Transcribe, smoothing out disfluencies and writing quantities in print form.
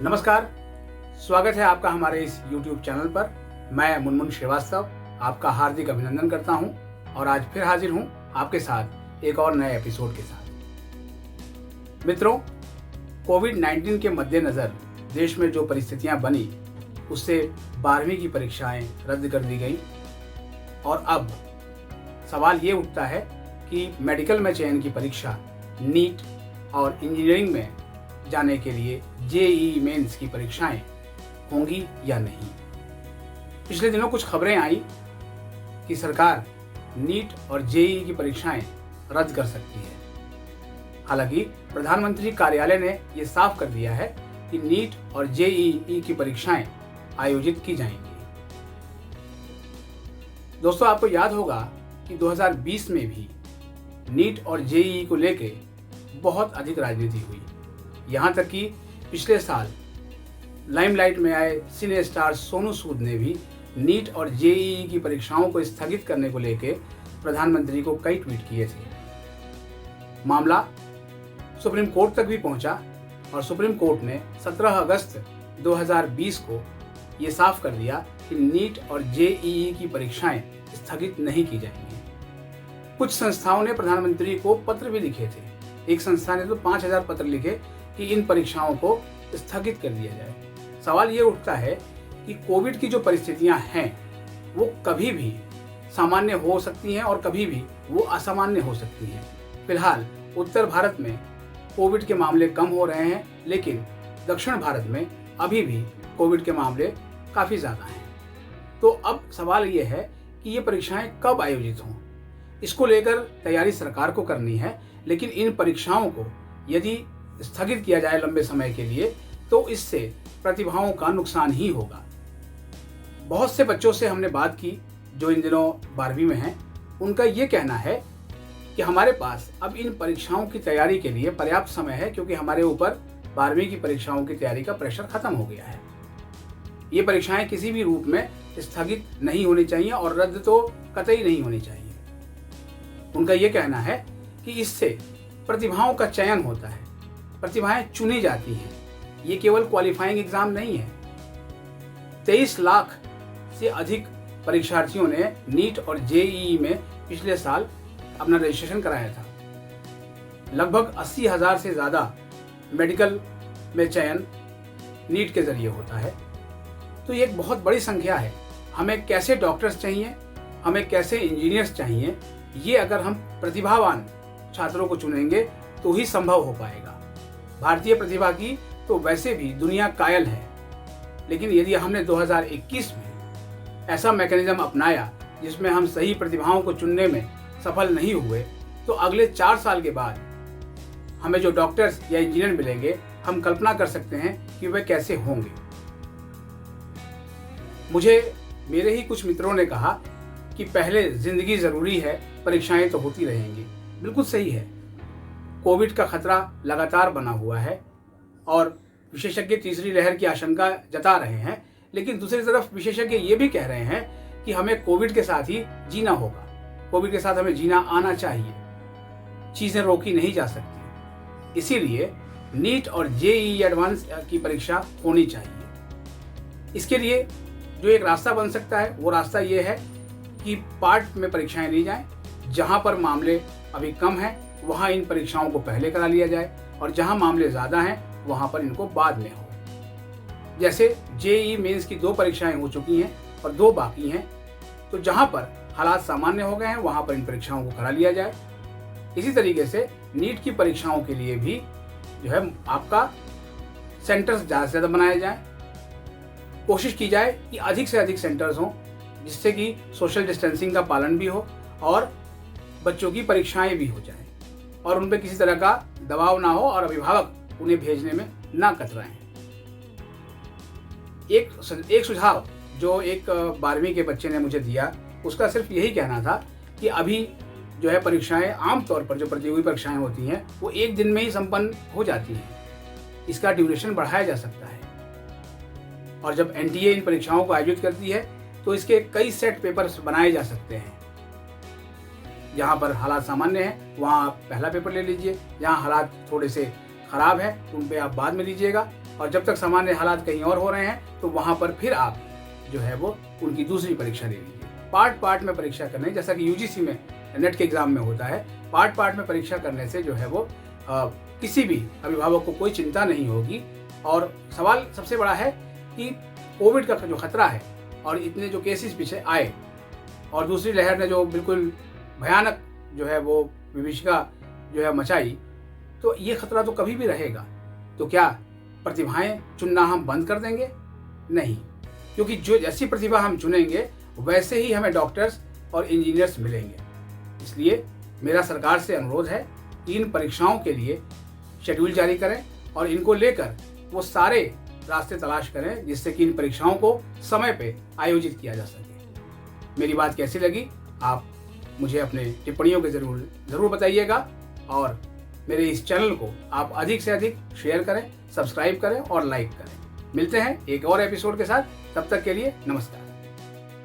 नमस्कार, स्वागत है आपका हमारे इस YouTube चैनल पर। मैं मुनमुन श्रीवास्तव आपका हार्दिक अभिनंदन करता हूं और आज फिर हाजिर हूं आपके साथ एक और नए एपिसोड के साथ। मित्रों, कोविड-19 के मद्देनज़र देश में जो परिस्थितियां बनी उससे 12वीं की परीक्षाएं रद्द कर दी गई और अब सवाल ये उठता है कि मेडिकल में चयन की परीक्षा नीट और इंजीनियरिंग में जाने के लिए जेईई मेंस की परीक्षाएं होंगी या नहीं। पिछले दिनों कुछ खबरें आई कि सरकार नीट और जेईई की परीक्षाएं रद्द कर सकती है। हालांकि प्रधानमंत्री कार्यालय ने यह साफ कर दिया है कि नीट और जेईई की परीक्षाएं आयोजित की जाएंगी। दोस्तों, आपको याद होगा कि 2020 में भी नीट और जेईई को लेके बहुत अधिक राजनीति हुई। यहाँ तक कि पिछले साल लाइमलाइट में आए सिने स्टार सोनू सूद ने भी नीट और जेईई की परीक्षाओं को स्थगित करने को लेके प्रधानमंत्री को कई ट्वीट किए थे। मामला सुप्रीम कोर्ट तक भी पहुंचा और सुप्रीम कोर्ट ने 17 अगस्त 2020 को ये साफ कर दिया कि नीट और जेईई की परीक्षाएं स्थगित नहीं की जाएंगी। कुछ संस्थाओं ने प्रधानमंत्री को पत्र भी लिखे थे। एक संस्था ने तो 5000 पत्र लिखे कि इन परीक्षाओं को स्थगित कर दिया जाए। सवाल ये उठता है कि कोविड की जो परिस्थितियां हैं वो कभी भी सामान्य हो सकती हैं और कभी भी वो असामान्य हो सकती हैं। फिलहाल उत्तर भारत में कोविड के मामले कम हो रहे हैं, लेकिन दक्षिण भारत में अभी भी कोविड के मामले काफ़ी ज़्यादा हैं। तो अब सवाल ये है कि ये परीक्षाएं कब आयोजित हों। इसको लेकर तैयारी सरकार को करनी है, लेकिन इन परीक्षाओं को यदि स्थगित किया जाए लंबे समय के लिए तो इससे प्रतिभाओं का नुकसान ही होगा। बहुत से बच्चों से हमने बात की जो इन दिनों 12वीं में हैं। उनका ये कहना है कि हमारे पास अब इन परीक्षाओं की तैयारी के लिए पर्याप्त समय है, क्योंकि हमारे ऊपर 12वीं की परीक्षाओं की तैयारी का प्रेशर खत्म हो गया है। ये परीक्षाएं किसी भी रूप में स्थगित नहीं होनी चाहिए और रद्द तो कतई नहीं होनी चाहिए। उनका ये कहना है कि इससे प्रतिभाओं का चयन होता है, प्रतिभाएं चुनी जाती हैं। ये केवल क्वालिफाइंग एग्जाम नहीं है। 23 लाख से अधिक परीक्षार्थियों ने नीट और जेईई में पिछले साल अपना रजिस्ट्रेशन कराया था। लगभग 80,000 से ज़्यादा मेडिकल में चयन नीट के जरिए होता है। तो ये एक बहुत बड़ी संख्या है। हमें कैसे डॉक्टर्स चाहिए, हमें कैसे इंजीनियर्स चाहिए, ये अगर हम प्रतिभावान छात्रों को चुनेंगे तो ही संभव हो पाएगा। भारतीय प्रतिभा की तो वैसे भी दुनिया कायल है, लेकिन यदि हमने 2021 में ऐसा मैकेनिज्म अपनाया जिसमें हम सही प्रतिभाओं को चुनने में सफल नहीं हुए, तो अगले 4 साल के बाद हमें जो डॉक्टर्स या इंजीनियर मिलेंगे, हम कल्पना कर सकते हैं कि वे कैसे होंगे। मुझे मेरे ही कुछ मित्रों ने कहा कि पहले जिंदगी जरूरी है, परीक्षाएं तो होती रहेंगी। बिल्कुल सही है। कोविड का खतरा लगातार बना हुआ है और विशेषज्ञ तीसरी लहर की आशंका जता रहे हैं, लेकिन दूसरी तरफ विशेषज्ञ ये भी कह रहे हैं कि हमें कोविड के साथ ही जीना होगा, कोविड के साथ हमें जीना आना चाहिए, चीज़ें रोकी नहीं जा सकती। इसीलिए नीट और जेईई एडवांस की परीक्षा होनी चाहिए। इसके लिए जो एक रास्ता बन सकता है वो रास्ता ये है कि पार्ट में परीक्षाएं ली जाएं। जहां पर मामले अभी कम हैं वहां इन परीक्षाओं को पहले करा लिया जाए और जहां मामले ज़्यादा हैं वहां पर इनको बाद में हो। जैसे जेईई मेंस की 2 परीक्षाएं हो चुकी हैं और 2 बाकी हैं, तो जहां पर हालात सामान्य हो गए हैं वहां पर इन परीक्षाओं को करा लिया जाए। इसी तरीके से नीट की परीक्षाओं के लिए भी जो है आपका सेंटर्स ज़्यादा से ज़्यादा बनाए जाए। कोशिश की जाए कि अधिक से अधिक सेंटर्स हों, जिससे कि सोशल डिस्टेंसिंग का पालन भी हो और बच्चों की परीक्षाएं भी हो जाए और उन पर किसी तरह का दबाव ना हो और अभिभावक उन्हें भेजने में ना कतराएं। एक सुझाव जो एक 12वीं के बच्चे ने मुझे दिया, उसका सिर्फ यही कहना था कि अभी जो है परीक्षाएं आमतौर पर जो प्रतियोगी परीक्षाएं होती हैं वो 1 दिन में ही संपन्न हो जाती हैं। इसका ड्यूरेशन बढ़ाया जा सकता है और जब एनटीए इन परीक्षाओं को आयोजित करती है तो इसके कई सेट पेपर्स बनाए जा सकते हैं। जहाँ पर हालात सामान्य हैं वहाँ आप पहला पेपर ले लीजिए, जहाँ हालात थोड़े से खराब है उन पे आप बाद में लीजिएगा, और जब तक सामान्य हालात कहीं और हो रहे हैं तो वहाँ पर फिर आप जो है वो उनकी दूसरी परीक्षा दे लीजिए। पार्ट में परीक्षा करने, जैसा कि यूजीसी में नेट के एग्जाम में होता है, पार्ट में परीक्षा करने से जो है वो किसी भी अभिभावक को कोई चिंता नहीं होगी। और सवाल सबसे बड़ा है कि कोविड का जो खतरा है और इतने जो केसेस पीछे आए और दूसरी लहर ने जो बिल्कुल भयानक जो है वो विभीषिका जो है मचाई, तो ये खतरा तो कभी भी रहेगा। तो क्या प्रतिभाएं चुनना हम बंद कर देंगे? नहीं, क्योंकि जो जैसी प्रतिभा हम चुनेंगे वैसे ही हमें डॉक्टर्स और इंजीनियर्स मिलेंगे। इसलिए मेरा सरकार से अनुरोध है कि इन परीक्षाओं के लिए शेड्यूल जारी करें और इनको लेकर वो सारे रास्ते तलाश करें जिससे कि इन परीक्षाओं को समय पे आयोजित किया जा सके। मेरी बात कैसी लगी आप मुझे अपने टिप्पणियों के ज़रूर बताइएगा, और मेरे इस चैनल को आप अधिक से अधिक शेयर करें, सब्सक्राइब करें और लाइक करें। मिलते हैं एक और एपिसोड के साथ, तब तक के लिए नमस्कार।